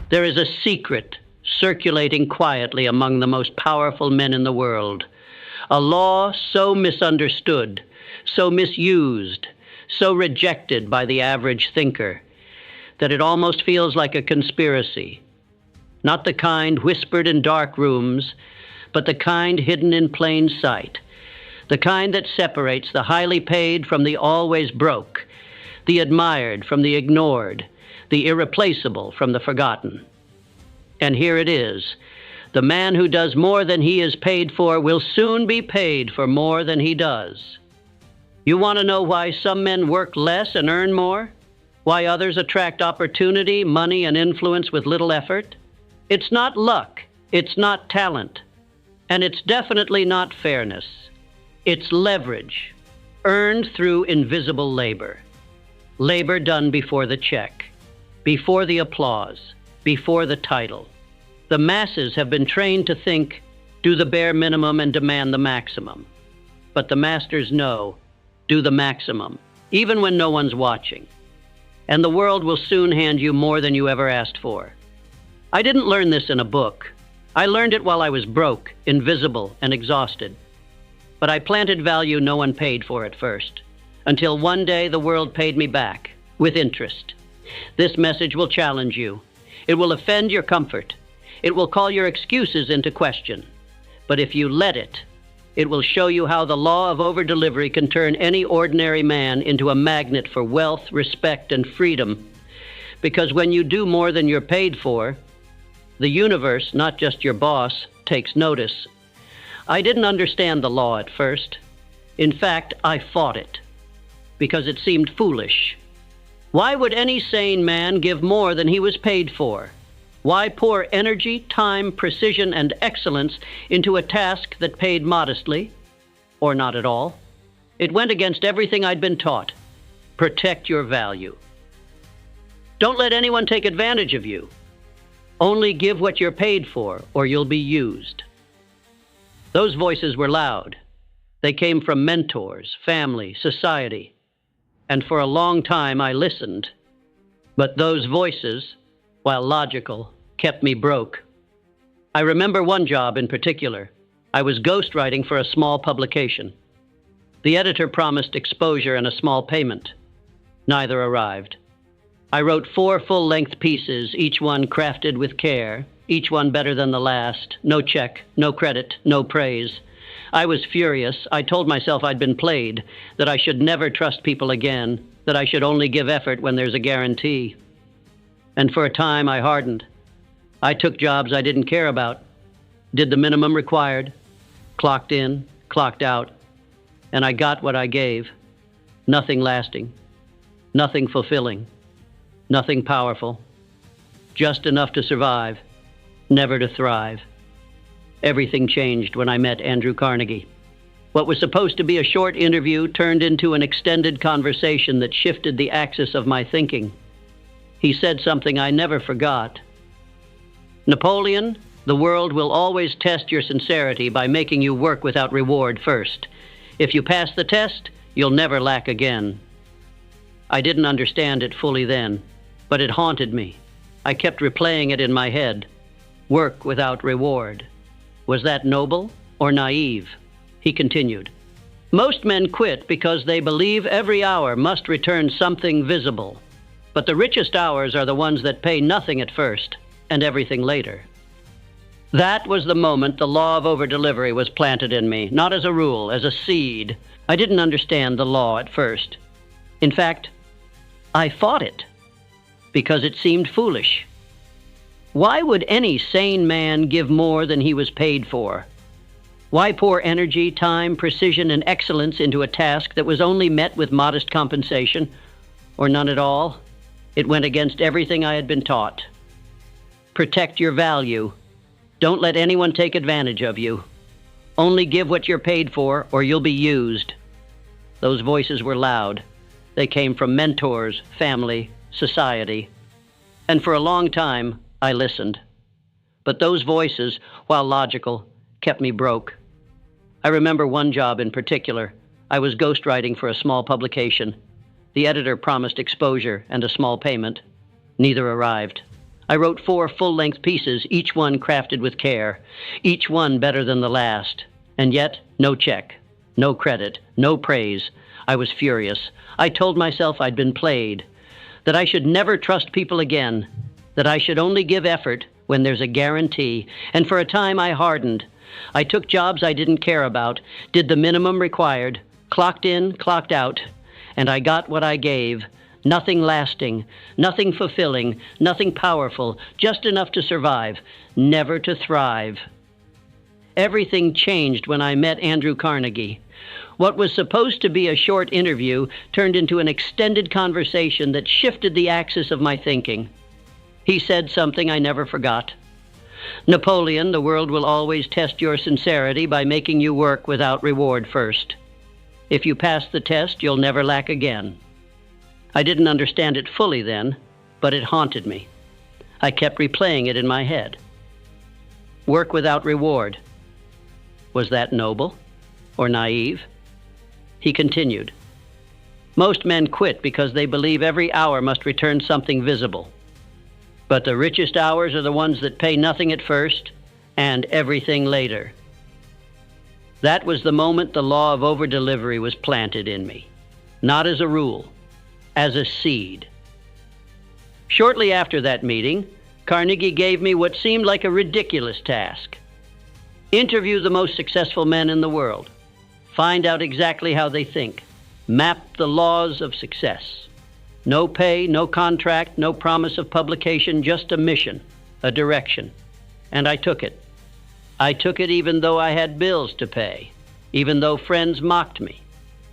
There is a secret circulating quietly among the most powerful men in the world. A law so misunderstood, so misused, so rejected by the average thinker, that it almost feels like a conspiracy. Not the kind whispered in dark rooms, but the kind hidden in plain sight. The kind that separates the highly paid from the always broke, the admired from the ignored, the irreplaceable from the forgotten. And here it is. The man who does more than he is paid for will soon be paid for more than he does. You want to know why some men work less and earn more? Why others attract opportunity, money, and influence with little effort? It's not luck. It's not talent. And it's definitely not fairness. It's leverage, earned through invisible labor. Labor done before the check, before the applause, before the title. The masses have been trained to think, do the bare minimum and demand the maximum. But the masters know, do the maximum, even when no one's watching. And the world will soon hand you more than you ever asked for. I didn't learn this in a book. I learned it while I was broke, invisible, and exhausted. But I planted value no one paid for at first, until one day the world paid me back, with interest. This message will challenge you. It will offend your comfort. It will call your excuses into question. But if you let it, it will show you how the law of overdelivery can turn any ordinary man into a magnet for wealth, respect, and freedom. Because when you do more than you're paid for, the universe, not just your boss, takes notice. I didn't understand the law at first. In fact, I fought it, because it seemed foolish. Why would any sane man give more than he was paid for? Why pour energy, time, precision, and excellence into a task that paid modestly, or not at all? It went against everything I'd been taught. Protect your value. Don't let anyone take advantage of you. Only give what you're paid for, or you'll be used. Those voices were loud. They came from mentors, family, society. And for a long time I listened. But those voices, while logical, kept me broke. I remember one job in particular. I was ghostwriting for a small publication. The editor promised exposure and a small payment. Neither arrived. I wrote 4 full-length pieces, each one crafted with care, each one better than the last. No check, no credit, no praise. I was furious. I told myself I'd been played, that I should never trust people again, that I should only give effort when there's a guarantee. And for a time I hardened. I took jobs I didn't care about, did the minimum required, clocked in, clocked out, and I got what I gave. Nothing lasting, nothing fulfilling, nothing powerful, just enough to survive, never to thrive. Everything changed when I met Andrew Carnegie. What was supposed to be a short interview turned into an extended conversation that shifted the axis of my thinking. He said something I never forgot. Napoleon, the world will always test your sincerity by making you work without reward first. If you pass the test, you'll never lack again. I didn't understand it fully then, but it haunted me. I kept replaying it in my head. Work without reward. Was that noble or naive? He continued. Most men quit because they believe every hour must return something visible. But the richest hours are the ones that pay nothing at first and everything later. That was the moment the law of overdelivery was planted in me, not as a rule, as a seed. I didn't understand the law at first. In fact, I fought it because it seemed foolish. Why would any sane man give more than he was paid for? Why pour energy, time, precision, and excellence into a task that was only met with modest compensation, or none at all? It went against everything I had been taught. Protect your value. Don't let anyone take advantage of you. Only give what you're paid for, or you'll be used. Those voices were loud. They came from mentors, family, society. And for a long time, I listened. But those voices, while logical, kept me broke. I remember one job in particular. I was ghostwriting for a small publication. The editor promised exposure and a small payment. Neither arrived. I wrote 4 full-length pieces, each one crafted with care, each one better than the last. And yet, no check, no credit, no praise. I was furious. I told myself I'd been played, that I should never trust people again, that I should only give effort when there's a guarantee. And for a time I hardened. I took jobs I didn't care about, did the minimum required, clocked in, clocked out, and I got what I gave. Nothing lasting, nothing fulfilling, nothing powerful, just enough to survive, never to thrive. Everything changed when I met Andrew Carnegie. What was supposed to be a short interview turned into an extended conversation that shifted the axis of my thinking. He said something I never forgot. Napoleon, the world will always test your sincerity by making you work without reward first. If you pass the test, you'll never lack again. I didn't understand it fully then, but it haunted me. I kept replaying it in my head. Work without reward. Was that noble or naive? He continued. Most men quit because they believe every hour must return something visible. But the richest hours are the ones that pay nothing at first and everything later. That was the moment the law of overdelivery was planted in me, not as a rule, as a seed. Shortly after that meeting, Carnegie gave me what seemed like a ridiculous task. Interview the most successful men in the world. Find out exactly how they think. Map the laws of success. No pay, no contract, no promise of publication, just a mission, a direction. And I took it. I took it even though I had bills to pay, even though friends mocked me,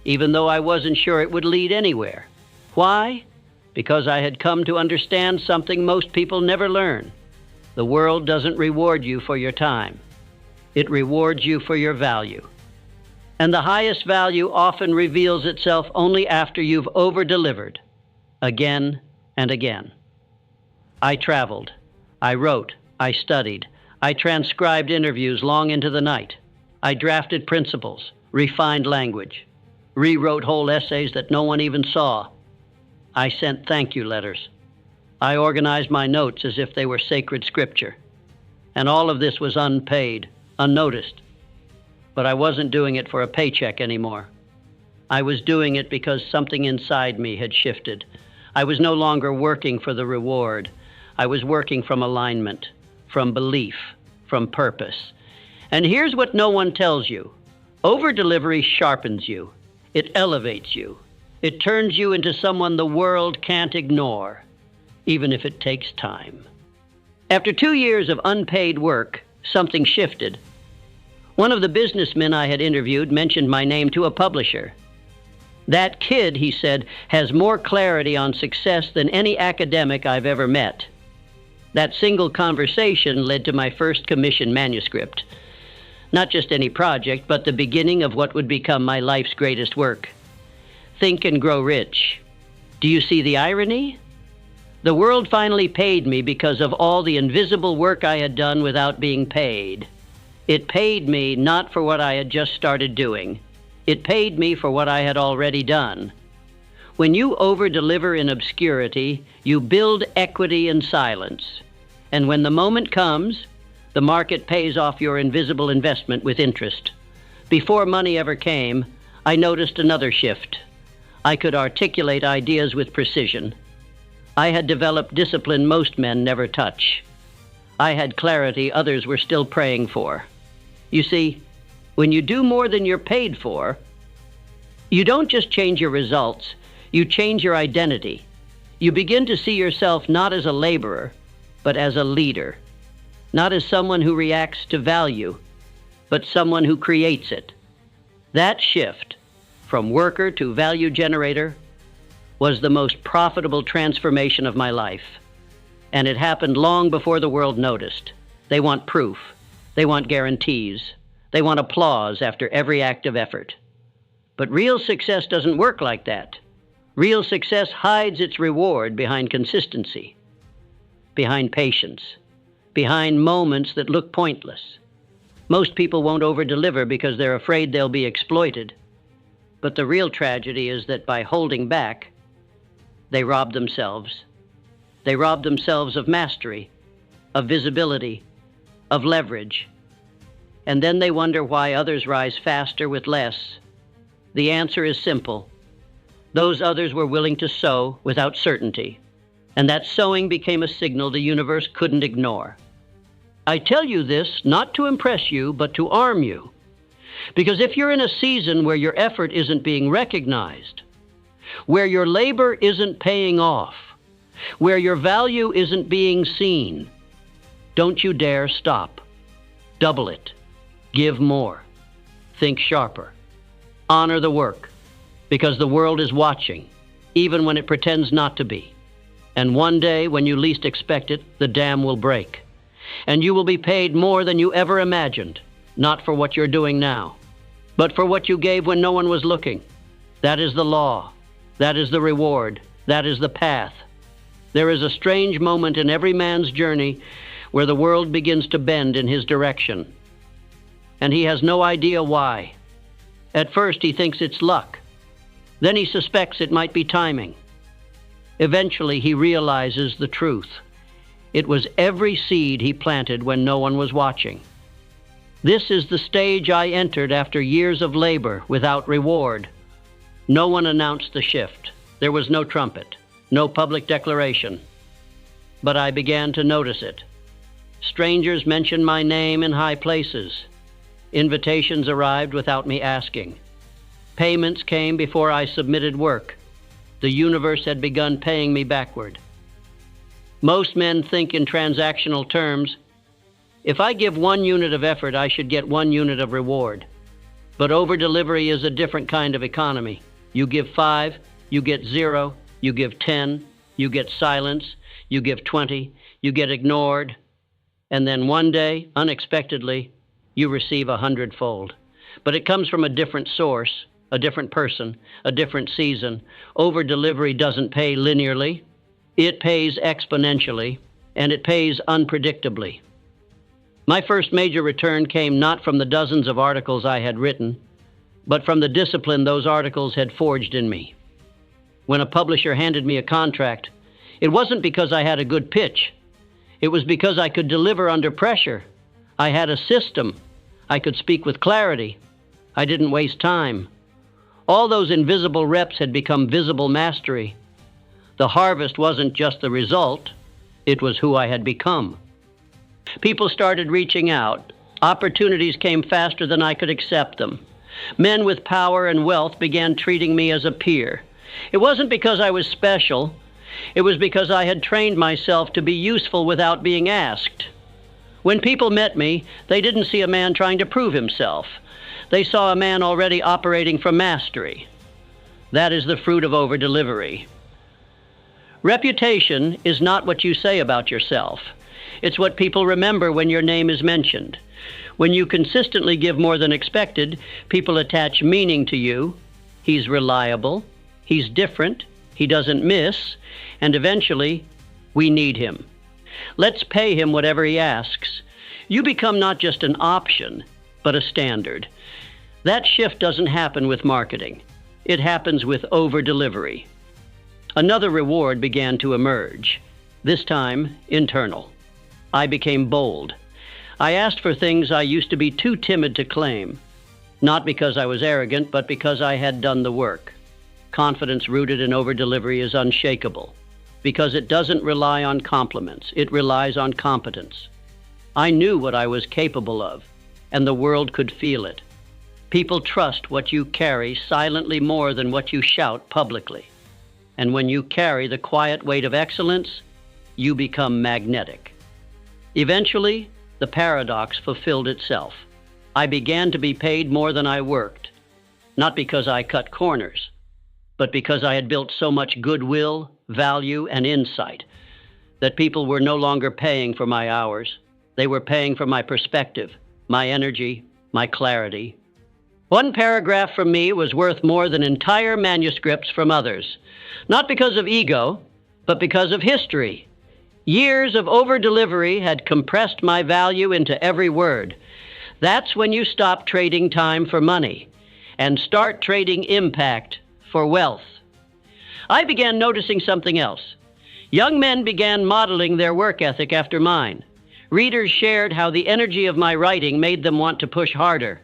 even though I wasn't sure it would lead anywhere. Why? Because I had come to understand something most people never learn. The world doesn't reward you for your time. It rewards you for your value. And the highest value often reveals itself only after you've over-delivered, again and again. I traveled. I wrote. I studied. I transcribed interviews long into the night. I drafted principles, refined language, rewrote whole essays that no one even saw. I sent thank you letters. I organized my notes as if they were sacred scripture. And all of this was unpaid, unnoticed. But I wasn't doing it for a paycheck anymore. I was doing it because something inside me had shifted. I was no longer working for the reward. I was working from alignment, from belief, from purpose. And here's what no one tells you. Over-delivery sharpens you. It elevates you. It turns you into someone the world can't ignore, even if it takes time. After 2 years of unpaid work, something shifted. One of the businessmen I had interviewed mentioned my name to a publisher. That kid, he said, has more clarity on success than any academic I've ever met. That single conversation led to my first commissioned manuscript. Not just any project, but the beginning of what would become my life's greatest work. Think and Grow Rich. Do you see the irony? The world finally paid me because of all the invisible work I had done without being paid. It paid me not for what I had just started doing. It paid me for what I had already done. When you over-deliver in obscurity, you build equity in silence. And when the moment comes, the market pays off your invisible investment with interest. Before money ever came, I noticed another shift. I could articulate ideas with precision. I had developed discipline most men never touch. I had clarity others were still praying for. You see, when you do more than you're paid for, you don't just change your results, you change your identity. You begin to see yourself not as a laborer, but as a leader. Not as someone who reacts to value, but someone who creates it. That shift, from worker to value generator, was the most profitable transformation of my life. And it happened long before the world noticed. They want proof. They want guarantees. They want applause after every act of effort. But real success doesn't work like that. Real success hides its reward behind consistency, behind patience, behind moments that look pointless. Most people won't over-deliver because they're afraid they'll be exploited. But the real tragedy is that by holding back, they rob themselves. They rob themselves of mastery, of visibility, of leverage. And then they wonder why others rise faster with less. The answer is simple. Those others were willing to sow without certainty, and that sowing became a signal the universe couldn't ignore. I tell you this not to impress you, but to arm you. Because if you're in a season where your effort isn't being recognized, where your labor isn't paying off, where your value isn't being seen, don't you dare stop. Double it. Give more. Think sharper. Honor the work, because the world is watching, even when it pretends not to be. And one day, when you least expect it, the dam will break. And you will be paid more than you ever imagined, not for what you're doing now, but for what you gave when no one was looking. That is the law. That is the reward. That is the path. There is a strange moment in every man's journey where the world begins to bend in his direction. And he has no idea why. At first, he thinks it's luck. Then he suspects it might be timing. Eventually, he realizes the truth. It was every seed he planted when no one was watching. This is the stage I entered after years of labor without reward. No one announced the shift. There was no trumpet, no public declaration. But I began to notice it. Strangers mentioned my name in high places. Invitations arrived without me asking. Payments came before I submitted work. The universe had begun paying me backward. Most men think in transactional terms. If I give 1 unit of effort, I should get 1 unit of reward. But over-delivery is a different kind of economy. You give 5, you get 0, you give 10, you get silence, you give 20, you get ignored, and then one day, unexpectedly, you receive 100-fold. But it comes from a different source, a different person, a different season. Over-delivery doesn't pay linearly. It pays exponentially, and it pays unpredictably. My first major return came not from the dozens of articles I had written, but from the discipline those articles had forged in me. When a publisher handed me a contract, it wasn't because I had a good pitch. It was because I could deliver under pressure. I had a system. I could speak with clarity. I didn't waste time. All those invisible reps had become visible mastery. The harvest wasn't just the result, it was who I had become. People started reaching out. Opportunities came faster than I could accept them. Men with power and wealth began treating me as a peer. It wasn't because I was special. It was because I had trained myself to be useful without being asked. When people met me, they didn't see a man trying to prove himself. They saw a man already operating from mastery. That is the fruit of over-delivery. Reputation is not what you say about yourself. It's what people remember when your name is mentioned. When you consistently give more than expected, people attach meaning to you. He's reliable, he's different, he doesn't miss, and eventually, we need him. Let's pay him whatever he asks. You become not just an option, but a standard. That shift doesn't happen with marketing. It happens with over-delivery. Another reward began to emerge, this time internal. I became bold. I asked for things I used to be too timid to claim, not because I was arrogant, but because I had done the work. Confidence rooted in over-delivery is unshakable, because it doesn't rely on compliments, it relies on competence. I knew what I was capable of, and the world could feel it. People trust what you carry silently more than what you shout publicly. And when you carry the quiet weight of excellence, you become magnetic. Eventually, the paradox fulfilled itself. I began to be paid more than I worked, not because I cut corners, but because I had built so much goodwill, value, and insight that people were no longer paying for my hours. They were paying for my perspective, my energy, my clarity. One paragraph from me was worth more than entire manuscripts from others, not because of ego, but because of history. Years of over-delivery had compressed my value into every word. That's when you stop trading time for money and start trading impact for wealth. I began noticing something else. Young men began modeling their work ethic after mine. Readers shared how the energy of my writing made them want to push harder.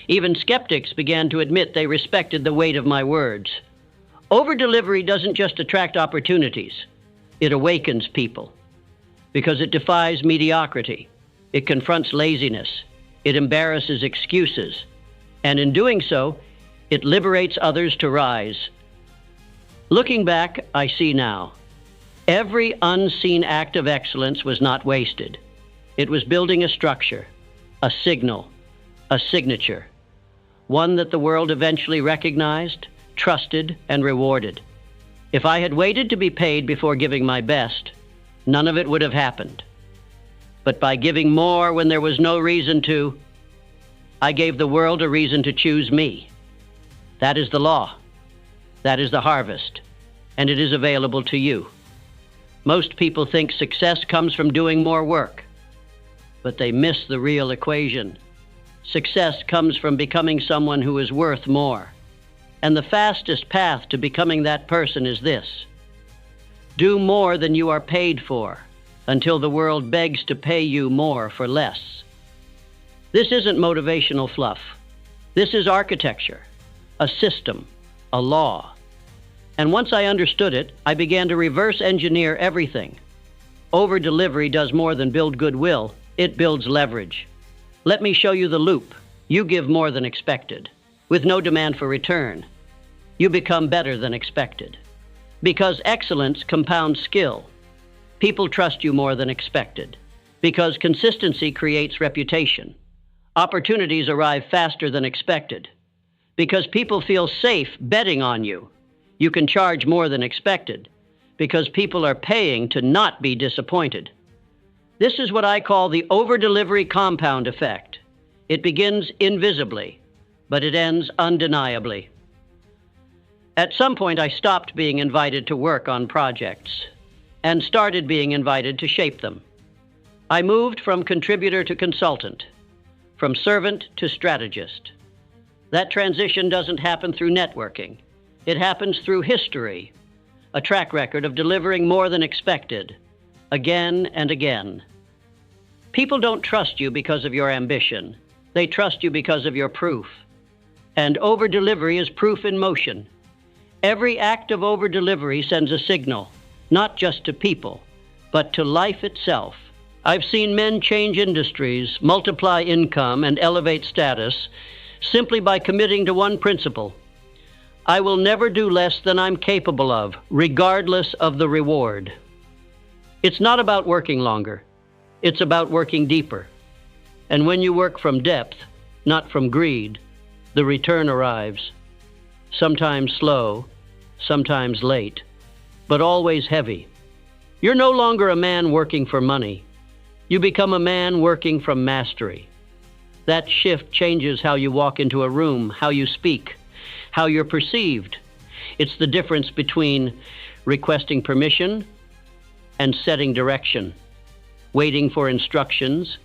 Even skeptics began to admit they respected the weight of my words. Overdelivery doesn't just attract opportunities, it awakens people. Because it defies mediocrity, it confronts laziness, it embarrasses excuses, and in doing so, it liberates others to rise. Looking back, I see now. Every unseen act of excellence was not wasted. It was building a structure, a signal, a signature, one that the world eventually recognized, trusted, and rewarded. If I had waited to be paid before giving my best, none of it would have happened. But by giving more when there was no reason to, I gave the world a reason to choose me. That is the law. That is the harvest. And it is available to you. Most people think success comes from doing more work, but they miss the real equation. Success comes from becoming someone who is worth more. And the fastest path to becoming that person is this: do more than you are paid for, until the world begs to pay you more for less. This isn't motivational fluff. This is architecture, a system, a law. And once I understood it, I began to reverse engineer everything. Over-delivery does more than build goodwill. It builds leverage. Let me show you the loop. You give more than expected, with no demand for return. You become better than expected. Because excellence compounds skill. People trust you more than expected. Because consistency creates reputation. Opportunities arrive faster than expected. Because people feel safe betting on you. You can charge more than expected, because people are paying to not be disappointed. This is what I call the over-delivery compound effect. It begins invisibly, but it ends undeniably. At some point, I stopped being invited to work on projects and started being invited to shape them. I moved from contributor to consultant, from servant to strategist. That transition doesn't happen through networking. It happens through history, a track record of delivering more than expected, again and again. People don't trust you because of your ambition. They trust you because of your proof. And over-delivery is proof in motion. Every act of over-delivery sends a signal, not just to people, but to life itself. I've seen men change industries, multiply income, and elevate status simply by committing to one principle: I will never do less than I'm capable of, regardless of the reward. It's not about working longer. It's about working deeper. And when you work from depth, not from greed, the return arrives. Sometimes slow, sometimes late, but always heavy. You're no longer a man working for money. You become a man working from mastery. That shift changes how you walk into a room, how you speak, how you're perceived. It's the difference between requesting permission and setting direction, waiting for instructions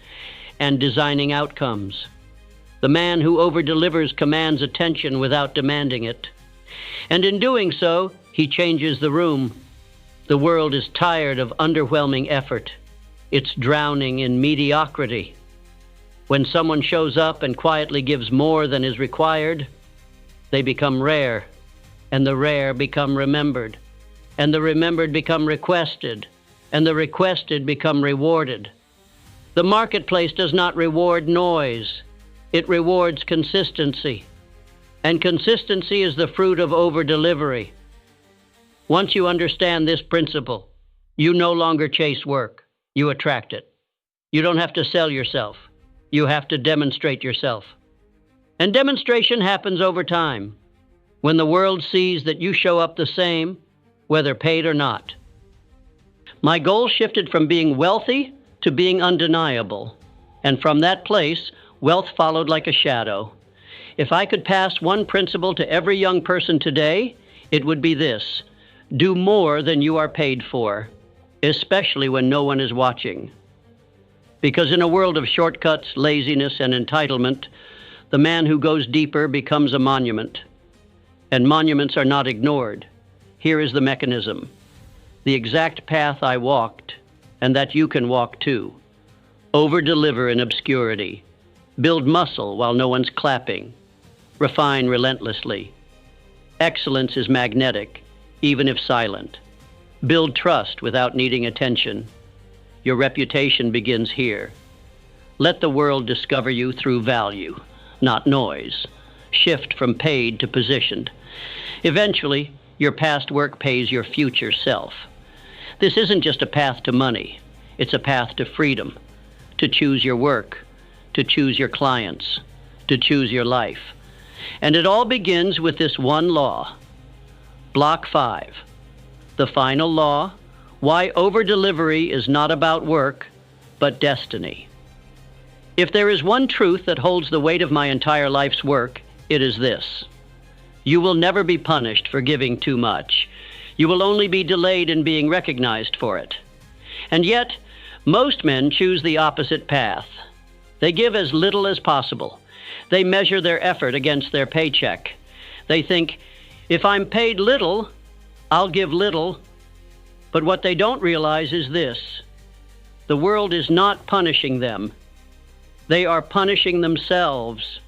and designing outcomes. The man who over-delivers commands attention without demanding it. And in doing so, he changes the room. The world is tired of underwhelming effort. It's drowning in mediocrity. When someone shows up and quietly gives more than is required, they become rare, and the rare become remembered, and the remembered become requested, and the requested become rewarded. The marketplace does not reward noise. It rewards consistency. And consistency is the fruit of over-delivery. Once you understand this principle, you no longer chase work. You attract it. You don't have to sell yourself. You have to demonstrate yourself. And demonstration happens over time, when the world sees that you show up the same, whether paid or not. My goal shifted from being wealthy to being undeniable, and from that place, wealth followed like a shadow. If I could pass one principle to every young person today, it would be this: do more than you are paid for, especially when no one is watching. Because in a world of shortcuts, laziness, and entitlement, the man who goes deeper becomes a monument. And monuments are not ignored. Here is the mechanism. the exact path I walked, and that you can walk too. Overdeliver in obscurity. Build muscle while no one's clapping. Refine relentlessly. Excellence is magnetic, even if silent. Build trust without needing attention. Your reputation begins here. Let the world discover you through value, not noise. Shift from paid to positioned. Eventually, your past work pays your future self. This isn't just a path to money. It's a path to freedom, to choose your work, to choose your clients, to choose your life. And it all begins with this one law. Block 5. The final law, why overdelivery is not about work, but destiny. If there is one truth that holds the weight of my entire life's work, it is this. You will never be punished for giving too much. You will only be delayed in being recognized for it. And yet, most men choose the opposite path. They give as little as possible. They measure their effort against their paycheck. They think, if I'm paid little, I'll give little. But what they don't realize is this. The world is not punishing them. They are punishing themselves.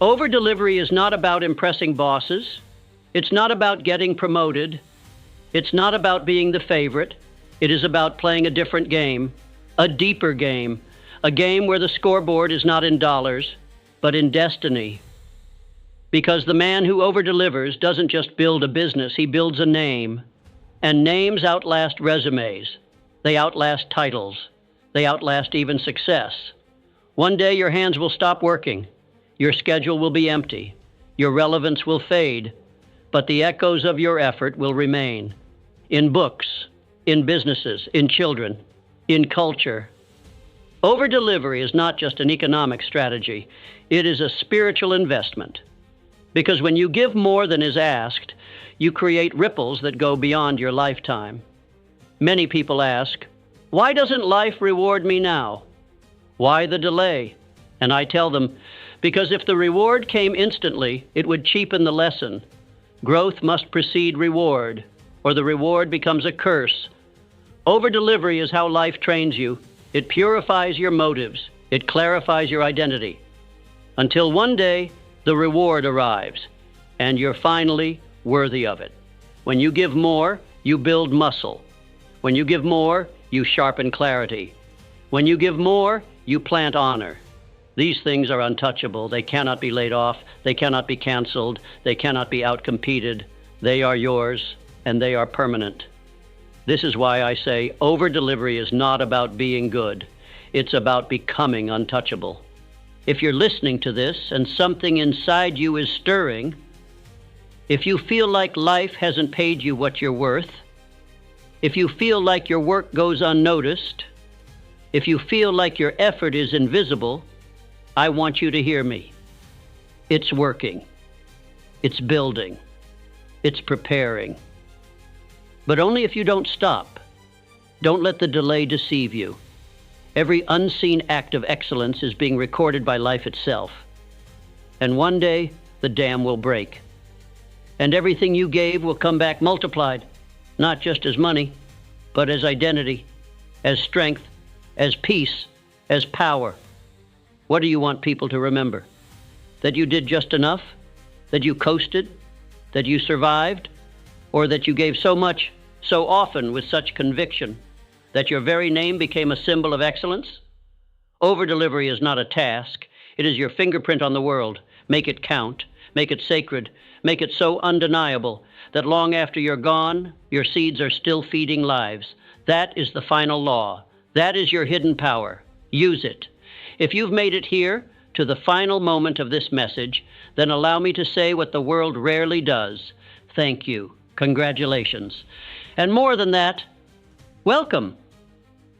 Overdelivery is not about impressing bosses. It's not about getting promoted. It's not about being the favorite. It is about playing a different game, a deeper game, a game where the scoreboard is not in dollars, but in destiny. Because the man who overdelivers doesn't just build a business, he builds a name. And names outlast resumes. They outlast titles. They outlast even success. One day your hands will stop working. Your schedule will be empty. Your relevance will fade. But the echoes of your effort will remain. In books, in businesses, in children, in culture. Overdelivery is not just an economic strategy. It is a spiritual investment. Because when you give more than is asked, you create ripples that go beyond your lifetime. Many people ask, why doesn't life reward me now? Why the delay? And I tell them, because if the reward came instantly, it would cheapen the lesson. Growth must precede reward, or the reward becomes a curse. Overdelivery is how life trains you. It purifies your motives. It clarifies your identity. Until one day, the reward arrives, and you're finally worthy of it. When you give more, you build muscle. When you give more, you sharpen clarity. When you give more, you plant honor. These things are untouchable. They cannot be laid off. They cannot be canceled. They cannot be outcompeted. They are yours, and they are permanent. This is why I say overdelivery is not about being good. It's about becoming untouchable. If you're listening to this and something inside you is stirring, if you feel like life hasn't paid you what you're worth, if you feel like your work goes unnoticed, if you feel like your effort is invisible, I want you to hear me. It's working. It's building. It's preparing. But only if you don't stop. Don't let the delay deceive you. Every unseen act of excellence is being recorded by life itself. And one day, the dam will break. And everything you gave will come back multiplied, not just as money, but as identity, as strength, as peace, as power. What do you want people to remember? That you did just enough? That you coasted? That you survived? Or that you gave so much, so often with such conviction, that your very name became a symbol of excellence? Overdelivery is not a task. It is your fingerprint on the world. Make it count. Make it sacred. Make it so undeniable that long after you're gone, your seeds are still feeding lives. That is the final law. That is your hidden power. Use it. If you've made it here to the final moment of this message, then allow me to say what the world rarely does. Thank you. Congratulations. And more than that, welcome.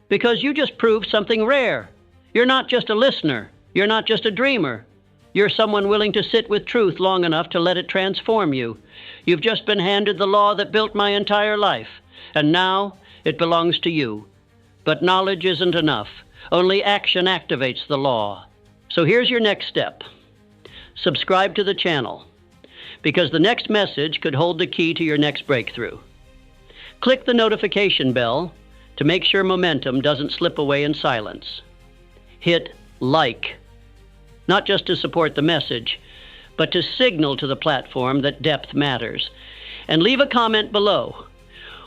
Because you just proved something rare. You're not just a listener. You're not just a dreamer. You're someone willing to sit with truth long enough to let it transform you. You've just been handed the law that built my entire life, and now it belongs to you. But knowledge isn't enough. Only action activates the law. So here's your next step. Subscribe to the channel, because the next message could hold the key to your next breakthrough. Click the notification bell to make sure momentum doesn't slip away in silence. Hit like, not just to support the message, but to signal to the platform that depth matters. And leave a comment below.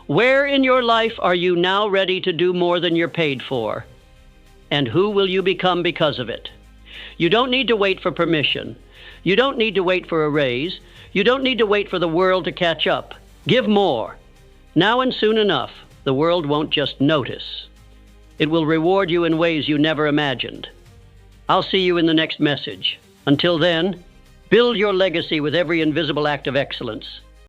Where in your life are you now ready to do more than you're paid for? And who will you become because of it? You don't need to wait for permission. You don't need to wait for a raise. You don't need to wait for the world to catch up. Give more. Now and soon enough, the world won't just notice. It will reward you in ways you never imagined. I'll see you in the next message. Until then, build your legacy with every invisible act of excellence.